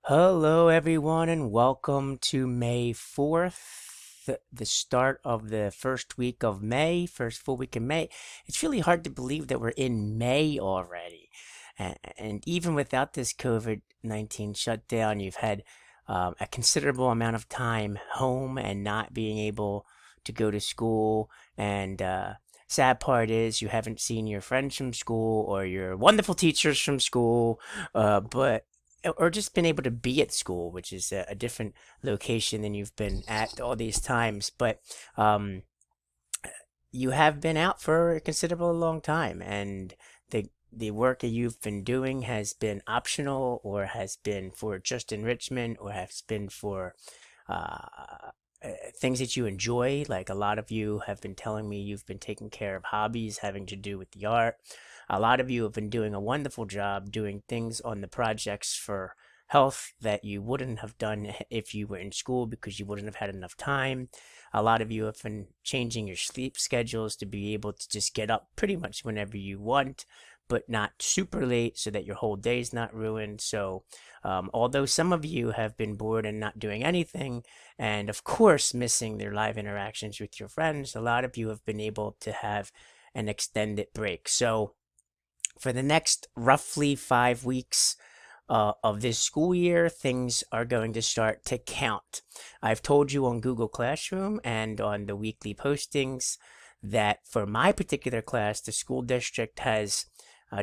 Hello, everyone, and welcome to May 4th, the start of the first week of May, first full week in May. It's really hard to believe that we're in May already. And even without this COVID-19 shutdown, you've had a considerable amount of time home and not being able to go to school. And sad part is you haven't seen your friends from school or your wonderful teachers from school, but or just been able to be at school, which is a different location than you've been at all these times. But um, you have been out for a considerable long time, and the work that you've been doing has been optional, or has been for just enrichment, or has been for uh, things that you enjoy. Like a lot of you have been telling me you've been taking care of hobbies having to do with the art. A lot of you have been doing a wonderful job doing things on the projects for health that you wouldn't have done if you were in school because you wouldn't have had enough time. A lot of you have been changing your sleep schedules to be able to just get up pretty much whenever you want, but not super late so that your whole day is not ruined. So, although some of you have been bored and not doing anything, and of course missing their live interactions with your friends, a lot of you have been able to have an extended break. So, for the next roughly 5 weeks of this school year, things are going to start to count. I've told you on Google Classroom and on the weekly postings that for my particular class, the school district has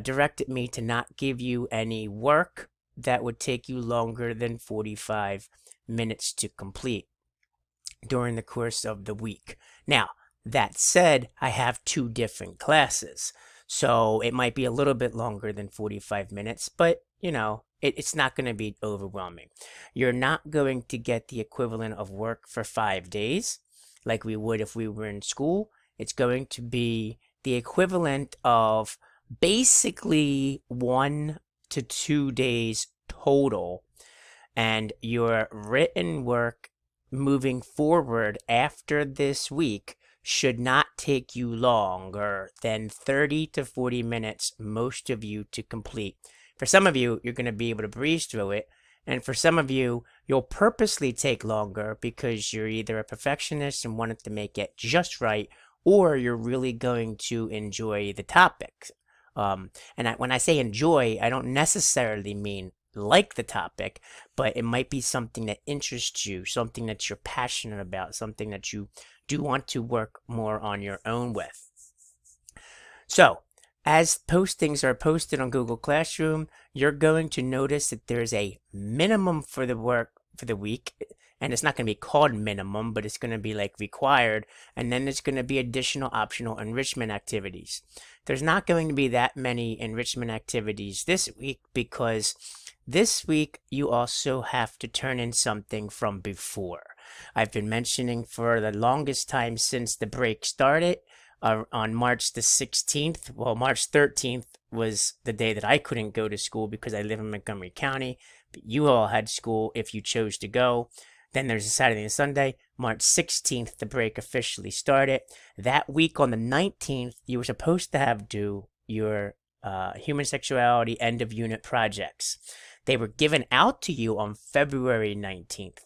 directed me to not give you any work that would take you longer than 45 minutes to complete during the course of the week. Now, that said, I have two different classes. So it might be a little bit longer than 45 minutes, but it's not going to be overwhelming. You're not going to get the equivalent of work for 5 days like we would if we were in school. It's going to be the equivalent of basically 1 to 2 days total, and your written work moving forward after this week should not take you longer than 30 to 40 minutes, most of you, to complete. For some of you, you're going to be able to breeze through it. And for some of you, you'll purposely take longer because you're either a perfectionist and want it to make it just right, or you're really going to enjoy the topic. When I say enjoy, I don't necessarily mean like the topic, but it might be something that interests you, something that you're passionate about, something that you do want to work more on your own with. So, as postings are posted on Google Classroom, you're going to notice that there's a minimum for the work for the week, and it's not going to be called minimum, but it's going to be like required, and then there's going to be additional optional enrichment activities. There's not going to be that many enrichment activities this week because this week you also have to turn in something from before. I've been mentioning for the longest time since the break started, on March the 16th. Well, March 13th was the day that I couldn't go to school because I live in Montgomery County, but you all had school if you chose to go. Then there's a Saturday and Sunday. March 16th, the break officially started. That week on the 19th, you were supposed to have due your human sexuality end of unit projects. They were given out to you on February 19th.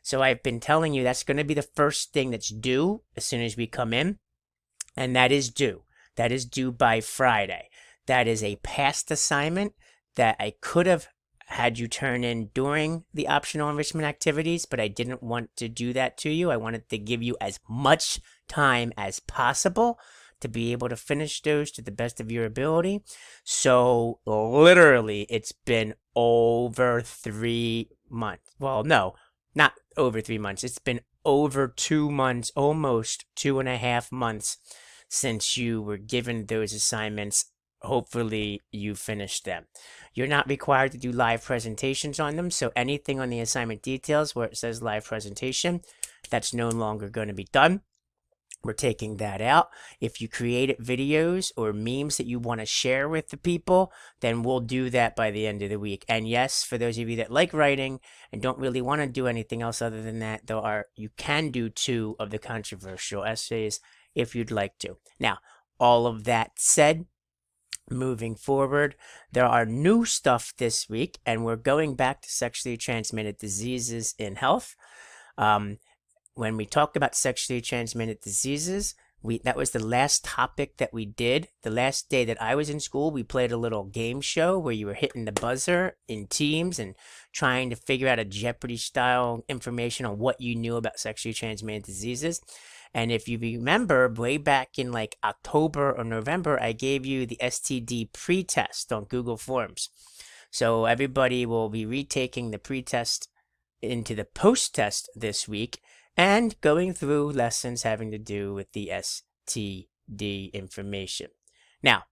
So I've been telling you that's going to be the first thing that's due as soon as we come in. And that is due. That is due by Friday. That is a past assignment that I could have had you turn in during the optional enrichment activities, but I didn't want to do that to you. I wanted to give you as much time as possible to be able to finish those to the best of your ability. So literally, it's been over 3 months. Well, no, not over 3 months. It's been over 2 months, almost 2.5 months since you were given those assignments. Hopefully you finished them. You're not required to do live presentations on them, so anything on the assignment details where it says live presentation, that's no longer going to be done. We're taking that out. If you created videos or memes that you want to share with the people, then we'll do that by the end of the week. And yes, for those of you that like writing and don't really want to do anything else other than that, you can do 2 of the controversial essays if you'd like to. Now, all of that said, moving forward. There are new stuff this week, and we're going back to sexually transmitted diseases in health. Um, when we talk about sexually transmitted diseases, that was the last topic that we did. The last day that I was in school, we played a little game show where you were hitting the buzzer in teams and trying to figure out a Jeopardy style information on what you knew about sexually transmitted diseases. And if you remember, way back in like October or November, I gave you the STD pre-test on Google Forms. So everybody will be retaking the pre-test into the post-test this week and going through lessons having to do with the STD information. Now,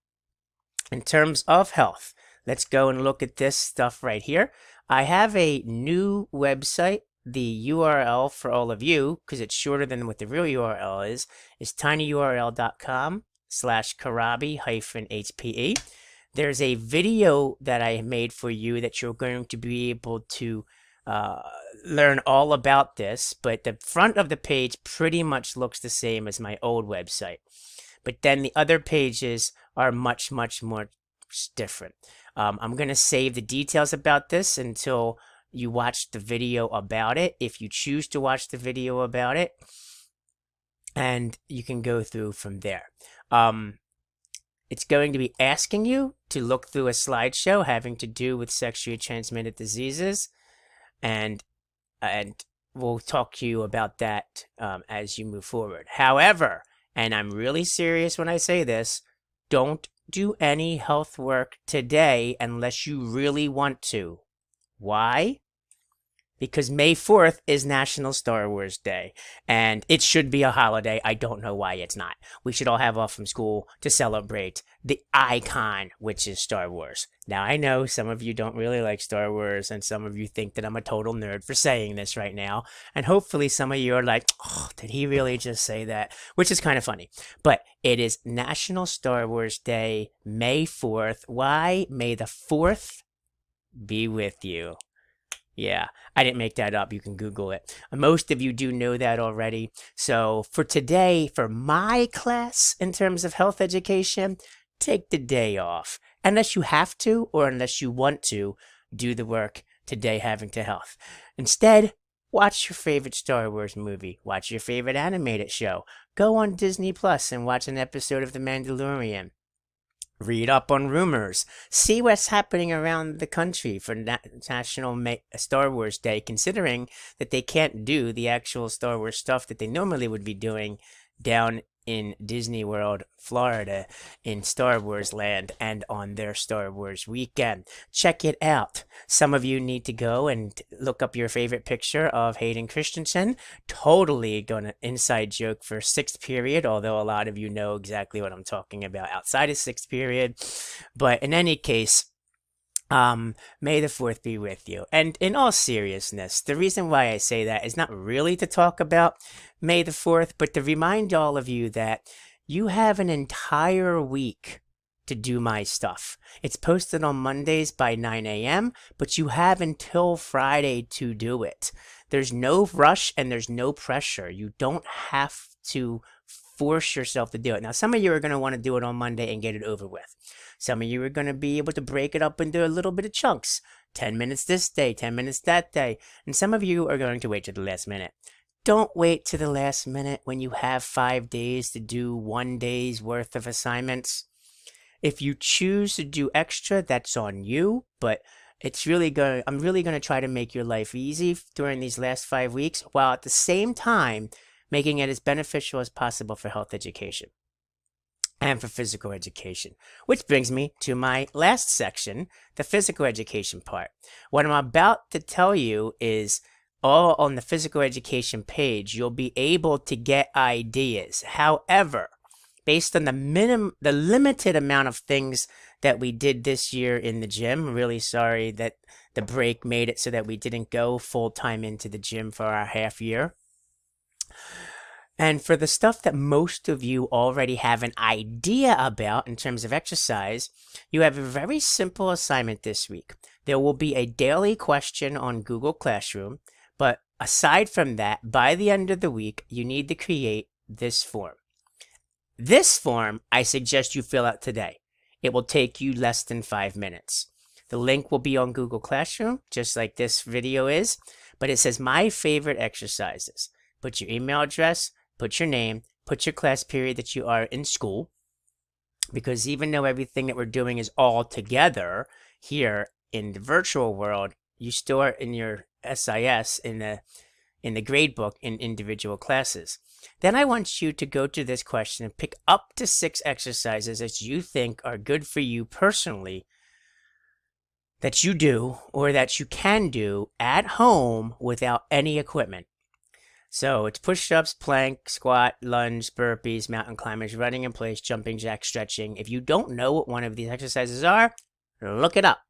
in terms of health, let's go and look at this stuff right here. I have a new website. The URL for all of you, because it's shorter than what the real URL is tinyurl.com/Karabi-HPE. There's a video that I made for you that you're going to be able to learn all about this, but the front of the page pretty much looks the same as my old website. But then the other pages are much, much more different. I'm going to save the details about this until you watch the video about it, if you choose to watch the video about it, and you can go through from there. It's going to be asking you to look through a slideshow having to do with sexually transmitted diseases, and we'll talk to you about that as you move forward. However, and I'm really serious when I say this, don't do any health work today unless you really want to. Why? Because May 4th is National Star Wars Day, and it should be a holiday. I don't know why it's not. We should all have off from school to celebrate the icon, which is Star Wars. Now, I know some of you don't really like Star Wars, and some of you think that I'm a total nerd for saying this right now, and hopefully some of you are like, oh, did he really just say that? Which is kind of funny. But it is National Star Wars Day, May 4th. Why? May the 4th be with you. Yeah, I didn't make that up. You can Google it. Most of you do know that already. So for today, for my class in terms of health education, take the day off. Unless you have to, or unless you want to, do the work today having to health. Instead, watch your favorite Star Wars movie. Watch your favorite animated show. Go on Disney Plus and watch an episode of The Mandalorian. Read up on rumors. See what's happening around the country for National Star Wars Day, considering that they can't do the actual Star Wars stuff that they normally would be doing down in Disney World, Florida, in Star Wars Land, and on their Star Wars weekend. Check it out. Some of you need to go and look up your favorite picture of Hayden Christensen. Totally gonna inside joke for 6th period, although a lot of you know exactly what I'm talking about outside of 6th period. But in any case, May the 4th be with you. And in all seriousness, the reason why I say that is not really to talk about May the 4th, but to remind all of you that you have an entire week to do my stuff. It's posted on Mondays by 9 a.m., but you have until Friday to do it. There's no rush and there's no pressure. You don't have to force yourself to do it. Now, some of you are going to want to do it on Monday and get it over with. Some of you are going to be able to break it up into a little bit of chunks. 10 minutes this day, 10 minutes that day. And some of you are going to wait to the last minute. Don't wait to the last minute when you have 5 days to do 1 day's worth of assignments. If you choose to do extra, that's on you, but I'm really going to try to make your life easy during these last 5 weeks, while at the same time making it as beneficial as possible for health education and for physical education. Which brings me to my last section, the physical education part. What I'm about to tell you is all on the physical education page. You'll be able to get ideas. However, based on the limited amount of things that we did this year in the gym, I'm really sorry that the break made it so that we didn't go full time into the gym for our half year. And for the stuff that most of you already have an idea about in terms of exercise, you have a very simple assignment this week. There will be a daily question on Google Classroom, but aside from that, by the end of the week, you need to create this form. This form, I suggest you fill out today. It will take you less than 5 minutes. The link will be on Google Classroom, just like this video is, but it says my favorite exercises. Put your email address, put your name, put your class period that you are in school, because even though everything that we're doing is all together here in the virtual world, you still are in your SIS in the grade book in individual classes. Then I want you to go to this question and pick up to 6 exercises that you think are good for you personally, that you do or that you can do at home without any equipment. So it's push-ups, plank, squat, lunge, burpees, mountain climbers, running in place, jumping jack, stretching. If you don't know what one of these exercises are, look it up.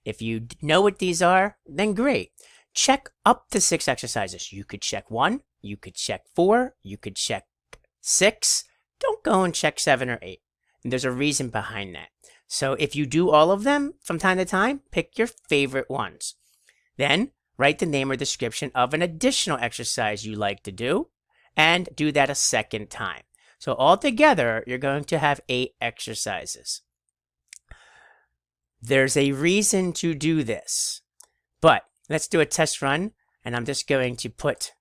If you know what these are, then great. Check up to 6 exercises. You could check 1, you could check 4, you could check 6. Don't go and check 7 or 8. And there's a reason behind that. So if you do all of them from time to time, pick your favorite ones. Then write the name or description of an additional exercise you like to do and do that a second time. So altogether, you're going to have 8 exercises. There's a reason to do this, but let's do a test run, and I'm just going to put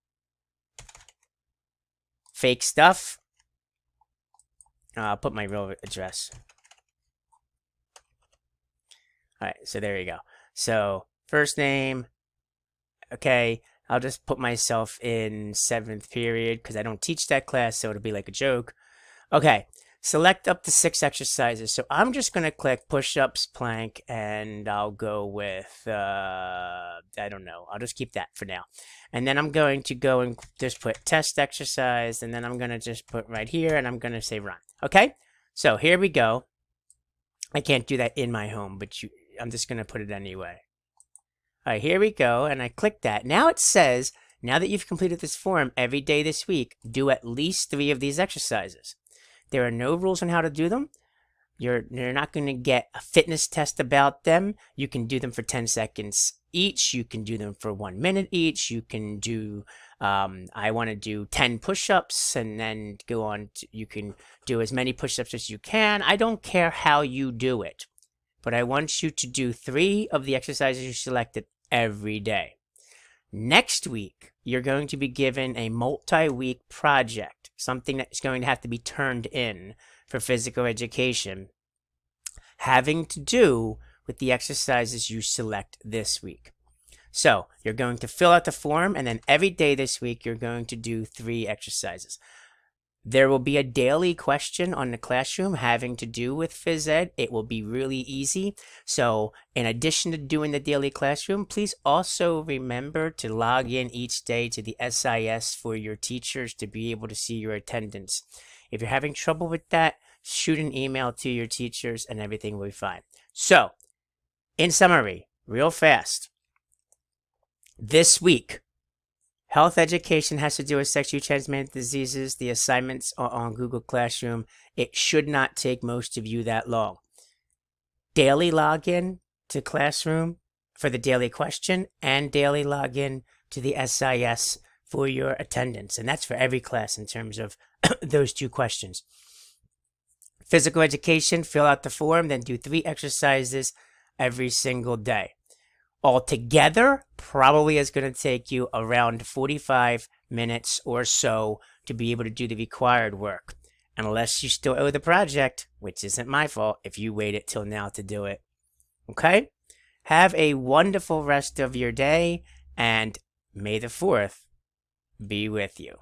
fake stuff. I'll put my real address. All right, so there you go. So first name, okay, I'll just put myself in 7th period because I don't teach that class, so it'll be like a joke. Okay, select up to 6 exercises. So I'm just going to click push-ups, plank, and I'll go with, I don't know. I'll just keep that for now. And then I'm going to go and just put test exercise, and then I'm going to just put right here, and I'm going to say run. Okay, so here we go. I can't do that in my home, but I'm just going to put it anyway. All right, here we go, and I click that. Now it says, now that you've completed this form every day this week, do at least 3 of these exercises. There are no rules on how to do them. You're not going to get a fitness test about them. You can do them for 10 seconds each. You can do them for 1 minute each. You can do, I want to do 10 push-ups and then go on. You can do as many push-ups as you can. I don't care how you do it, but I want you to do 3 of the exercises you selected every day. Next week, you're going to be given a multi-week project, something that's going to have to be turned in for physical education, having to do with the exercises you select this week. So you're going to fill out the form, and then every day this week, you're going to do 3 exercises. There will be a daily question on the classroom having to do with phys ed. It will be really easy. So in addition to doing the daily classroom, please also remember to log in each day to the SIS for your teachers to be able to see your attendance. If you're having trouble with that, shoot an email to your teachers and everything will be fine. So in summary, real fast, this week, health education has to do with sexually transmitted diseases. The assignments are on Google Classroom. It should not take most of you that long. Daily login to Classroom for the daily question and daily login to the SIS for your attendance. And that's for every class in terms of those 2 questions. Physical education, fill out the form, then do 3 exercises every single day. Altogether, probably is going to take you around 45 minutes or so to be able to do the required work. Unless you still owe the project, which isn't my fault if you waited till now to do it. Okay? Have a wonderful rest of your day, and may the 4th be with you.